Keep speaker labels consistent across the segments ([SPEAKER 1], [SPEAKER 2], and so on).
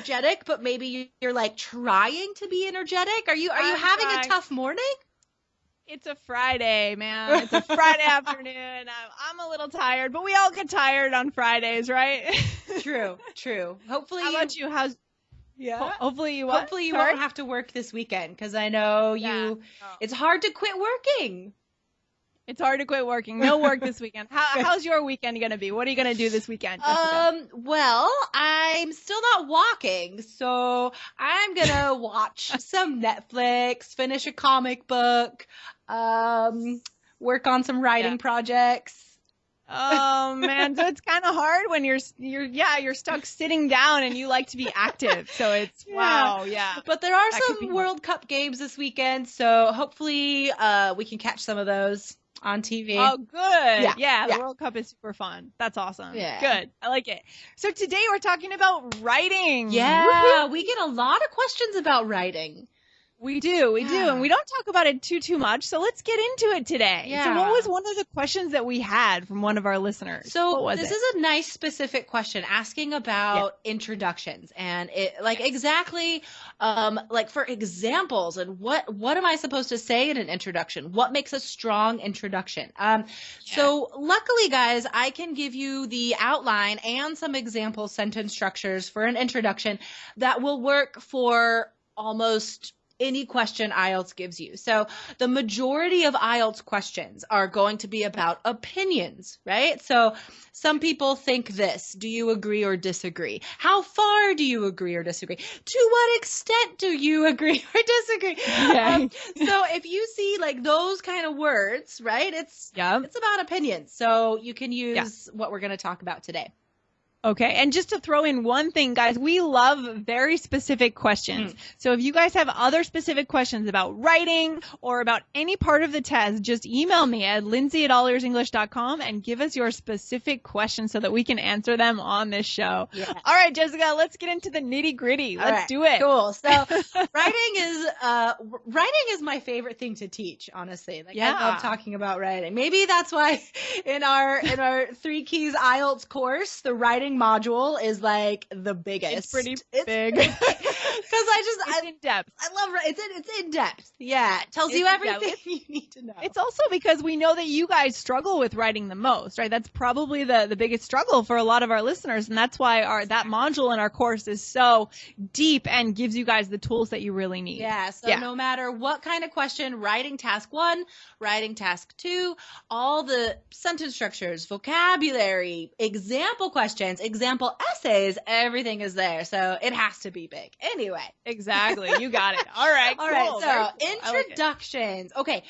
[SPEAKER 1] energetic, but maybe you're like trying to be energetic. Are you having a tough morning?
[SPEAKER 2] It's a Friday, man. It's a Friday afternoon. I'm a little tired, but we all get tired on Fridays, right?
[SPEAKER 1] True. Hopefully.
[SPEAKER 2] How about you? Hopefully you what?
[SPEAKER 1] Hopefully you won't have to work this weekend, because I know it's hard to quit working.
[SPEAKER 2] It's hard to quit working. No work this weekend. How's your weekend going to be? What are you going to do this weekend, Jessica?
[SPEAKER 1] Well, I'm still not walking, so I'm going to watch some Netflix, finish a comic book, work on some writing projects.
[SPEAKER 2] Oh man, so it's kind of hard when you're stuck sitting down and you like to be active. So it's wow.
[SPEAKER 1] But there are some World Cup games this weekend, so hopefully we can catch some of those on TV.
[SPEAKER 2] Oh, good. Yeah, the World Cup is super fun. That's awesome. Yeah. Good. I like it. So today we're talking about writing.
[SPEAKER 1] Yeah,
[SPEAKER 2] Woo-hoo.
[SPEAKER 1] We get a lot of questions about writing.
[SPEAKER 2] We do. And we don't talk about it too much. So let's get into it today. Yeah. So what was one of the questions that we had from one of our listeners?
[SPEAKER 1] So this is a nice specific question asking about introductions and exactly for examples and what am I supposed to say in an introduction? What makes a strong introduction? So luckily, guys, I can give you the outline and some example sentence structures for an introduction that will work for almost any question IELTS gives you. So the majority of IELTS questions are going to be about opinions, right? So some people think this. Do you agree or disagree? How far do you agree or disagree? To what extent do you agree or disagree?
[SPEAKER 2] Okay.
[SPEAKER 1] So if you see like those kind of words, right? It's about opinions. So you can use what we're going to talk about today.
[SPEAKER 2] Okay. And just to throw in one thing, guys, we love very specific questions. So if you guys have other specific questions about writing or about any part of the test, just email me at lindsay@allearsenglish.com and give us your specific questions so that we can answer them on this show. Yeah. All right, Jessica, let's get into the nitty gritty. Let's do it.
[SPEAKER 1] Cool. So writing is my favorite thing to teach, honestly. I love talking about writing. Maybe that's why in our 3 Keys IELTS course, the writing module is like the biggest.
[SPEAKER 2] It's pretty big. Because
[SPEAKER 1] it's in depth. I love it. It's in depth. Yeah. It tells you everything you need to know.
[SPEAKER 2] It's also because we know that you guys struggle with writing the most, right? That's probably the biggest struggle for a lot of our listeners. And that's why that module in our course is so deep and gives you guys the tools that you really need.
[SPEAKER 1] Yeah. So no matter what kind of question, writing task 1, writing task 2, all the sentence structures, vocabulary, example questions, example essays, everything is there. So it has to be big. Anyway.
[SPEAKER 2] Exactly. You got it. All right.
[SPEAKER 1] All right. So introductions. Okay.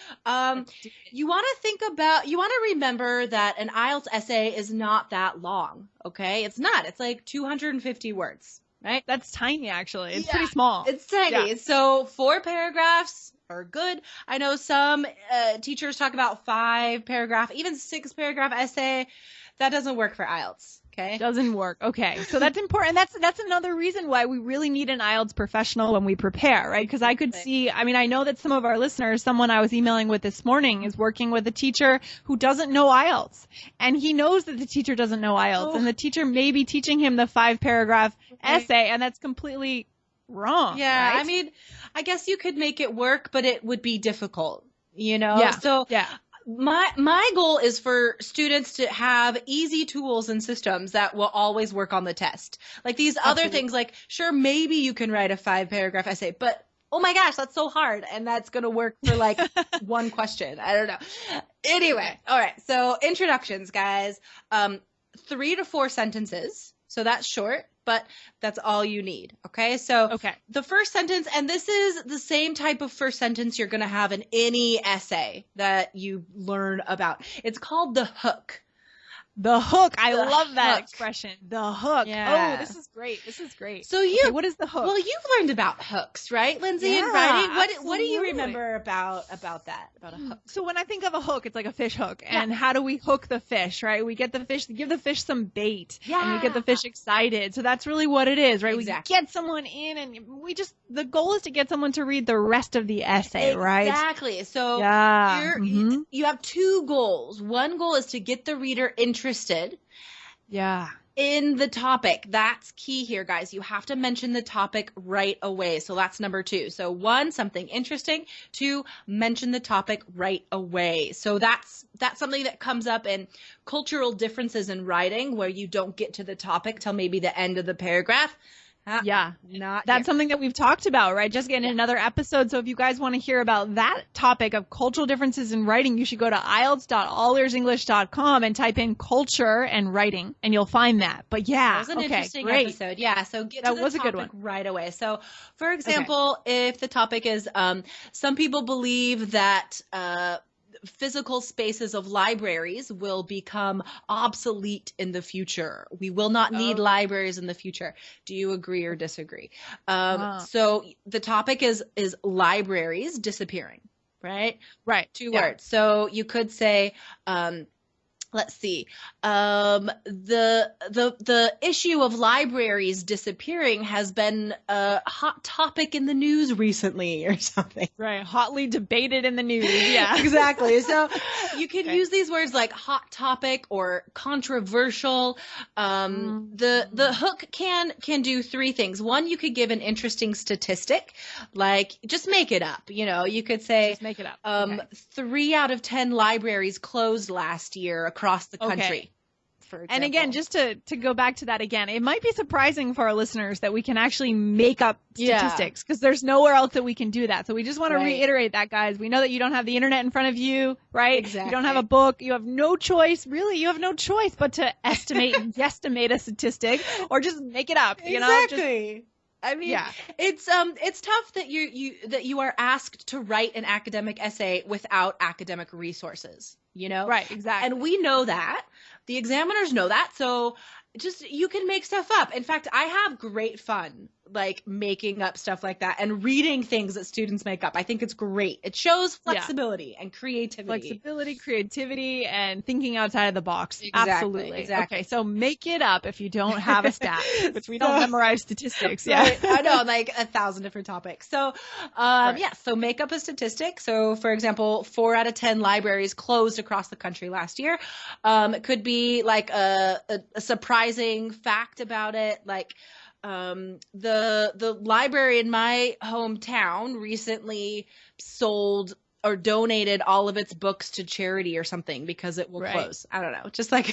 [SPEAKER 1] You want to remember that an IELTS essay is not that long. Okay. It's not. It's like 250 words, right?
[SPEAKER 2] That's tiny, actually. It's pretty small.
[SPEAKER 1] It's tiny. Yeah. So 4 paragraphs are good. I know some teachers talk about 5 paragraph, even 6 paragraph essay. That doesn't work for IELTS. Okay.
[SPEAKER 2] Doesn't work. Okay. So that's important. That's another reason why we really need an IELTS professional when we prepare, right? Because I could see, I know that some of our listeners, someone I was emailing with this morning is working with a teacher who doesn't know IELTS. And he knows that the teacher doesn't know IELTS. And the teacher may be teaching him the 5 paragraph essay, and that's completely wrong.
[SPEAKER 1] Yeah.
[SPEAKER 2] Right?
[SPEAKER 1] I guess you could make it work, but it would be difficult, Yeah. So my goal is for students to have easy tools and systems that will always work on the test. Like these other things, like sure, maybe you can write a 5 paragraph essay, but oh my gosh, that's so hard. And that's going to work for like one question. I don't know. Anyway. All right. So introductions, guys, 3 to 4 sentences. So that's short, but that's all you need. Okay. So the first sentence, and this is the same type of first sentence you're going to have in any essay that you learn about. It's called the hook.
[SPEAKER 2] The hook. I love that expression. The hook. Yeah. Oh, this is great.
[SPEAKER 1] So
[SPEAKER 2] what is the hook?
[SPEAKER 1] Well, you've learned about hooks, right, Lindsay, in writing? What do you remember about that, about a hook?
[SPEAKER 2] So when I think of a hook, it's like a fish hook. And how do we hook the fish, right? We get the fish, give the fish some bait. Yeah. And we get the fish excited. So that's really what it is, right? Exactly. We get someone in and the goal is to get someone to read the rest of the essay, right?
[SPEAKER 1] Exactly. So you have 2 goals. One goal is to get the reader interested.
[SPEAKER 2] Yeah.
[SPEAKER 1] in the topic. That's key here, guys. You have to mention the topic right away. So that's number 2. So 1, something interesting. 2, mention the topic right away. So that's something that comes up in cultural differences in writing, where you don't get to the topic till maybe the end of the paragraph.
[SPEAKER 2] That's something that we've talked about, right? Just getting another episode. So if you guys want to hear about that topic of cultural differences in writing, you should go to IELTS.allearsenglish.com and type in culture and writing, and you'll find that. But
[SPEAKER 1] that was an interesting episode. Yeah, so get to the topic right away. So, for example, if the topic is some people believe that physical spaces of libraries will become obsolete in the future. We will not need libraries in the future. Do you agree or disagree? So the topic is libraries disappearing, right?
[SPEAKER 2] Right.
[SPEAKER 1] 2 words. So you could say, let's see. The issue of libraries disappearing has been a hot topic in the news recently, or something.
[SPEAKER 2] Right. Hotly debated in the news. Yeah.
[SPEAKER 1] Exactly. So you can use these words like hot topic or controversial. The hook can do 3 things. 1, you could give an interesting statistic, like just make it up. You could say,
[SPEAKER 2] just make it up.
[SPEAKER 1] 3 out of 10 libraries closed last year across the country.
[SPEAKER 2] And again, just to go back to that again, it might be surprising for our listeners that we can actually make up statistics, because there's nowhere else that we can do that. So we just want to reiterate that, guys. We know that you don't have the internet in front of you, right?
[SPEAKER 1] Exactly.
[SPEAKER 2] You don't have a book. You have no choice. Really, you have no choice but to estimate and guesstimate a statistic, or just make it up.
[SPEAKER 1] Exactly. I mean, it's tough that you are asked to write an academic essay without academic resources,
[SPEAKER 2] Right, exactly.
[SPEAKER 1] And we know that. The examiners know that. So you can make stuff up. In fact, I have great fun like making up stuff like that and reading things that students make up. I think it's great. It shows flexibility and creativity.
[SPEAKER 2] Creativity, and thinking outside of the box. Absolutely. Exactly. Okay, so make it up if you don't have a stat, which we don't memorize statistics. Yeah.
[SPEAKER 1] Right. I know, like 1,000 different topics. So, so make up a statistic. So, for example, 4 out of 10 libraries closed across the country last year. It could be like a surprising fact about it, like the library in my hometown recently sold or donated all of its books to charity or something because it will close. I don't know. Just like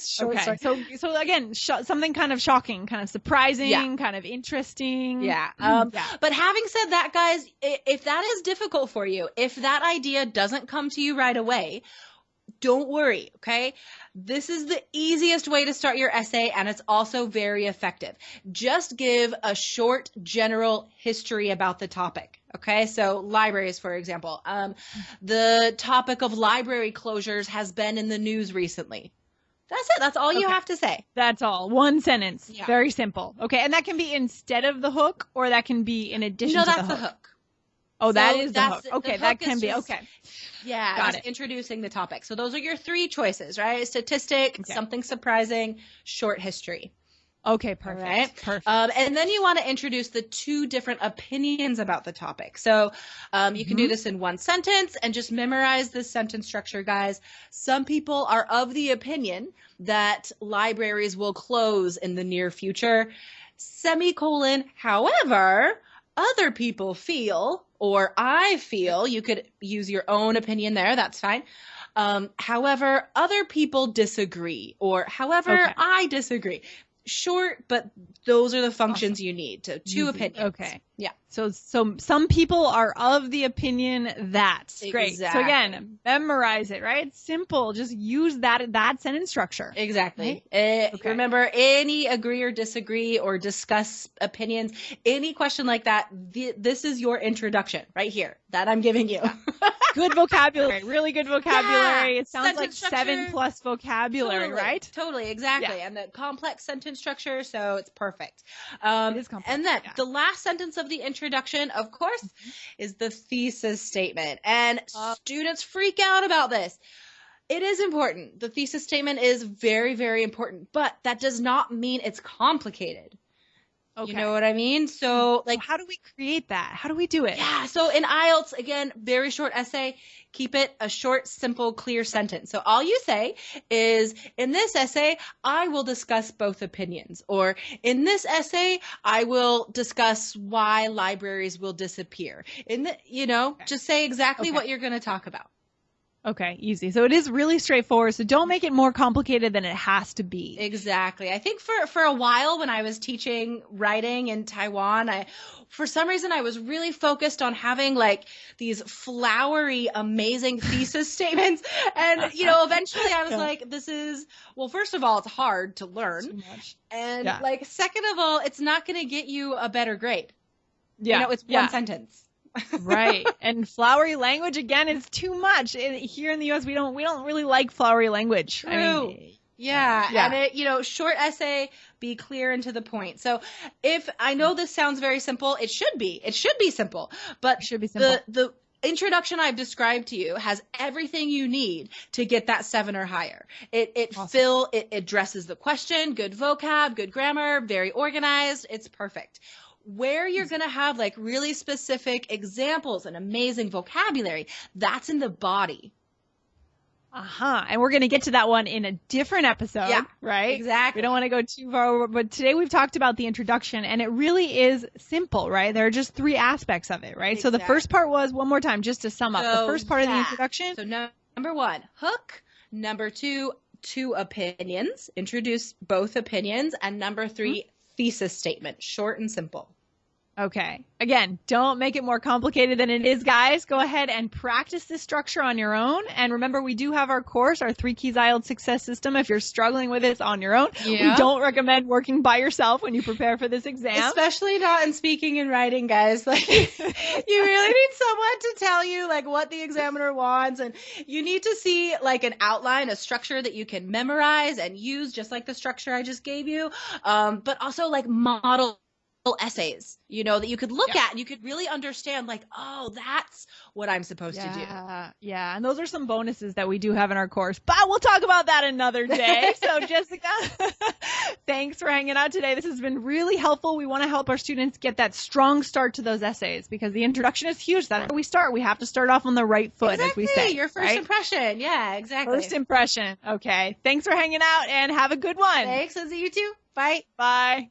[SPEAKER 2] short story. So again, something kind of shocking, kind of surprising, kind of interesting.
[SPEAKER 1] But having said that, guys, if that is difficult for you, if that idea doesn't come to you right away, don't worry, okay? This is the easiest way to start your essay, and it's also very effective. Just give a short general history about the topic, okay? So libraries, for example. The topic of library closures has been in the news recently. That's it. That's all you have to say.
[SPEAKER 2] That's all. 1 sentence. Yeah. Very simple. Okay, and that can be instead of the hook, or that can be in addition to the hook?
[SPEAKER 1] No, that's the hook.
[SPEAKER 2] Oh, that is the hook. Okay, that can be. Okay.
[SPEAKER 1] Yeah, just introducing the topic. So those are your 3 choices, right? Statistic, something surprising, short history.
[SPEAKER 2] Okay, perfect.
[SPEAKER 1] Right?
[SPEAKER 2] Perfect.
[SPEAKER 1] And then you want to introduce the 2 different opinions about the topic. So you can do this in 1 sentence and just memorize this sentence structure, guys. Some people are of the opinion that libraries will close in the near future, semicolon, however, other people feel, or I feel, you could use your own opinion there, that's fine. However, other people disagree, or however, I disagree. Short, but those are the functions you need. So 2 opinions.
[SPEAKER 2] Okay. Yeah. So some people are of the opinion that. Great. So again, memorize it, right? It's simple. Just use that sentence structure.
[SPEAKER 1] Exactly. Right? Remember, any agree or disagree or discuss opinions, any question like that, this is your introduction right here that I'm giving you.
[SPEAKER 2] Good vocabulary. Really good vocabulary. Yeah. It sounds like 7+ vocabulary, right?
[SPEAKER 1] Totally. Exactly. Yeah. And the complex sentence structure. So it's perfect.
[SPEAKER 2] It is complex.
[SPEAKER 1] And then the last sentence of the introduction, of course, is the thesis statement. And students freak out about this. It is important. The thesis statement is very, very important, but that does not mean it's complicated. You know what I mean? So like,
[SPEAKER 2] how do we create that? How do we do it?
[SPEAKER 1] Yeah. So in IELTS, again, very short essay, keep it a short, simple, clear sentence. So all you say is, in this essay, I will discuss both opinions. Or in this essay, I will discuss why libraries will disappear. Just say exactly what you're going to talk about.
[SPEAKER 2] Okay, easy. So it is really straightforward. So don't make it more complicated than it has to be.
[SPEAKER 1] Exactly. I think for a while when I was teaching writing in Taiwan, for some reason I was really focused on having like these flowery, amazing thesis statements. And, eventually I was like, first of all, it's hard to learn.
[SPEAKER 2] Too much.
[SPEAKER 1] And second of all, it's not going to get you a better grade.
[SPEAKER 2] Yeah.
[SPEAKER 1] It's one sentence.
[SPEAKER 2] Right. And flowery language, again, is too much. Here in the U.S., we don't really like flowery language.
[SPEAKER 1] True. And short essay, be clear and to the point. So if I know this sounds very simple, it should be simple, but the introduction I've described to you has everything you need to get that 7 or higher. It addresses the question, good vocab, good grammar, very organized. It's perfect. Where you're going to have like really specific examples and amazing vocabulary, that's in the body.
[SPEAKER 2] And we're going to get to that one in a different episode, right?
[SPEAKER 1] Exactly.
[SPEAKER 2] We don't want to go too far over, but today we've talked about the introduction, and it really is simple, right? There are just 3 aspects of it, right? Exactly. So the first part was, one more time, just to sum up, the first part of the introduction.
[SPEAKER 1] So number 1, hook. Number 2, 2 opinions. Introduce both opinions. And number 3, thesis statement. Short and simple.
[SPEAKER 2] Okay. Again, don't make it more complicated than it is, guys. Go ahead and practice this structure on your own. And remember, we do have our course, our 3 Keys IELTS Success System. If you're struggling with this on your own, we don't recommend working by yourself when you prepare for this exam.
[SPEAKER 1] Especially not in speaking and writing, guys. Like, you really need someone to tell you like what the examiner wants. And you need to see like an outline, a structure that you can memorize and use, just like the structure I just gave you. But also like model essays, that you could look at and you could really understand like, oh, that's what I'm supposed to do.
[SPEAKER 2] Yeah. And those are some bonuses that we do have in our course, but we'll talk about that another day. So Jessica, thanks for hanging out today. This has been really helpful. We want to help our students get that strong start to those essays because the introduction is huge. That's where we start. We have to start off on the right foot, as we say.
[SPEAKER 1] Your first impression. Yeah, exactly.
[SPEAKER 2] First impression. Okay. Thanks for hanging out and have a good one.
[SPEAKER 1] Thanks. I'll see you too. Bye.
[SPEAKER 2] Bye.